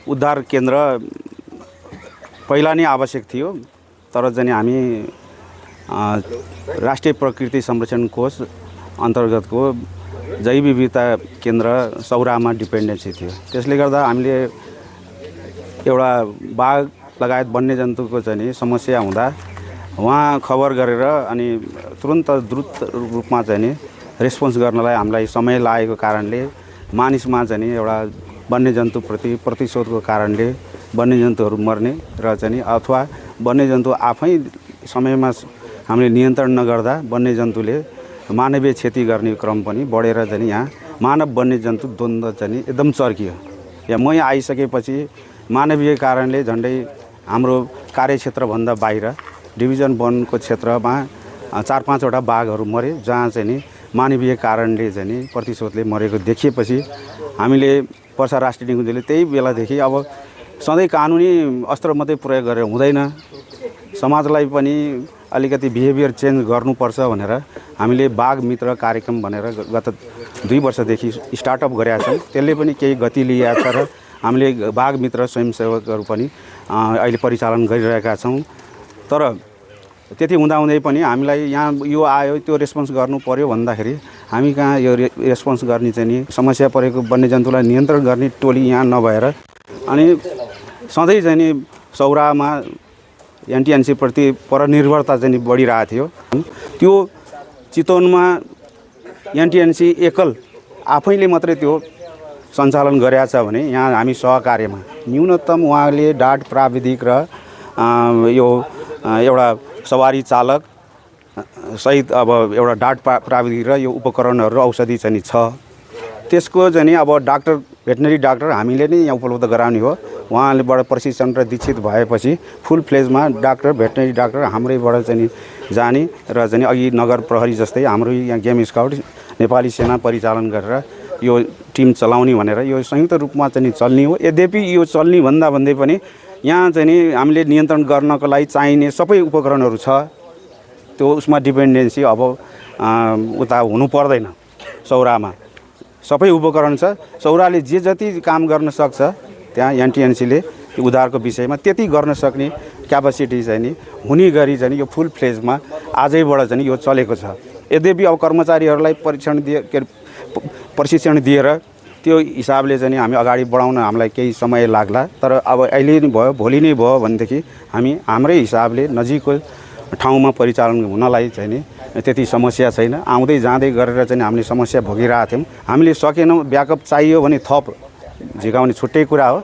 उद्धार केन्द्र पहिला नै आवश्यक थियो, तर चाहिँ हामी राष्ट्रिय प्रकृति संरक्षण कोष अन्तर्गतको जैव विविधता केन्द्र सौरामा डिपेन्डेन्सी थियो। त्यसले गर्दा हामीले एउटा बाघ लगायत वन्यजन्तुको चाहिँ समस्या हुँदा वहाँ खबर गरेर अनि तुरन्त द्रुत रूपमा चाहिँ रेस्पोन्स गर्नलाई हामीलाई समय लागेको कारणले मानिसमा चाहिँ एउटा वन्यजन्तुप्रति प्रतिशोधको कारणले वन्यजन्तुहरू मर्ने र चाहिँ अथवा वन्यजन्तु आफै समयमा हामीले नियन्त्रण नगर्दा वन्यजन्तुले मानवीय क्षति गर्ने क्रम पनि बढेर चाहिँ यहाँ मानव वन्यजन्तु द्वन्द्व चाहिँ एकदम चर्कियो। यहाँ म यहाँ आइसकेपछि मानवीय कारणले झन्डै हाम्रो कार्यक्षेत्रभन्दा बाहिर डिभिजन 1 को क्षेत्रमा 4-5 वटा बाघहरू मरे, जहाँ चाहिँ मानवीय कारणले चाहिँ प्रतिशोधले मरेको देखिएपछि हामीले पर्सा राष्ट्रिय निकुञ्जले त्यही बेलादेखि अब सधैँ कानुनी अस्त्र मात्रै प्रयोग गरेर हुँदैन, समाजलाई पनि अलिकति बिहेभियर चेन्ज गर्नुपर्छ भनेर हामीले बाघ मित्र कार्यक्रम भनेर गत 2 वर्षदेखि स्टार्टअप गरेका छौँ। त्यसले पनि केही गति लिएको छ र हामीले बाघ मित्र स्वयंसेवकहरू पनि अहिले परिचालन गरिरहेका छौँ। तर त्यति हुँदाहुँदै पनि हामीलाई यहाँ यो आयो त्यो रेस्पोन्स गर्नु पर्यो भन्दाखेरि हामी कहाँ यो रेस्पोन्स गर्ने चाहिँ नि समस्या परेको वन्यजन्तुलाई नियन्त्रण गर्ने टोली यहाँ नभएर अनि सधैँ चाहिँ नि सौरामा एनटिएनसी प्रति परनिर्भरता चाहिँ बढिरहेको थियो। त्यो चितवनमा एनटिएनसी एकल आफैले मात्रै त्यो सञ्चालन गरेको छ भने यहाँ हामी सहकार्यमा न्यूनतम उहाँले डाट प्राविधिक र यो एउटा सवारी चालक सहित अब एउटा डाट प्राविधिक र यो उपकरणहरू औषधि चाहिँ छ। त्यसको चाहिँ अब डाक्टर भेटनरी डाक्टर हामीले नै यहाँ उपलब्ध गराउने हो। उहाँलेबाट प्रशिक्षण र दीक्षित भएपछि फुल फ्लेजमा डाक्टर भेटनरी डाक्टर हाम्रैबाट चाहिँ जाने र चाहिँ अघि नगर प्रहरी जस्तै हाम्रो यहाँ गेम स्काउट नेपाली सेना परिचालन गरेर यो टिम चलाउने भनेर यो संयुक्त रूपमा चाहिँ चल्ने हो। यद्यपि यो चल्ने भन्दै पनि यहाँ चाहिँ नि हामीले नियन्त्रण गर्नको लागि चाहिने सबै उपकरणहरू छ। त्यो उसमा डिपेन्डेन्सी अब उता हुनु पर्दैन। सौरामा सबै उपकरण छ। सौराले जे जति काम गर्न सक्छ त्यहाँ एनटिएनसीले उद्धारको विषयमा त्यति गर्न सक्ने क्यापासिटी चाहिँ नि हुने गरी चाहिँ यो फुल फ्लेजमा आजैबाट चाहिँ यो चलेको छ। यद्यपि अब कर्मचारीहरूलाई प्रशिक्षण दिएर त्यो हिसाबले चाहिँ हामी अगाडि बढाउन हामीलाई केही समय लाग्ला। तर अब अहिले नै भयो भोलि नै भयो भनेदेखि हामी हाम्रै हिसाबले नजिकको ठाउँमा परिचालन हुनलाई चाहिँ नि त्यति समस्या छैन। आउँदै जाँदै गरेर चाहिँ हामीले समस्या भोगिरहेको थियौँ। हामीले सकेनौँ, ब्याकअप चाहियो भने थप झिकाउने छुट्टै कुरा हो।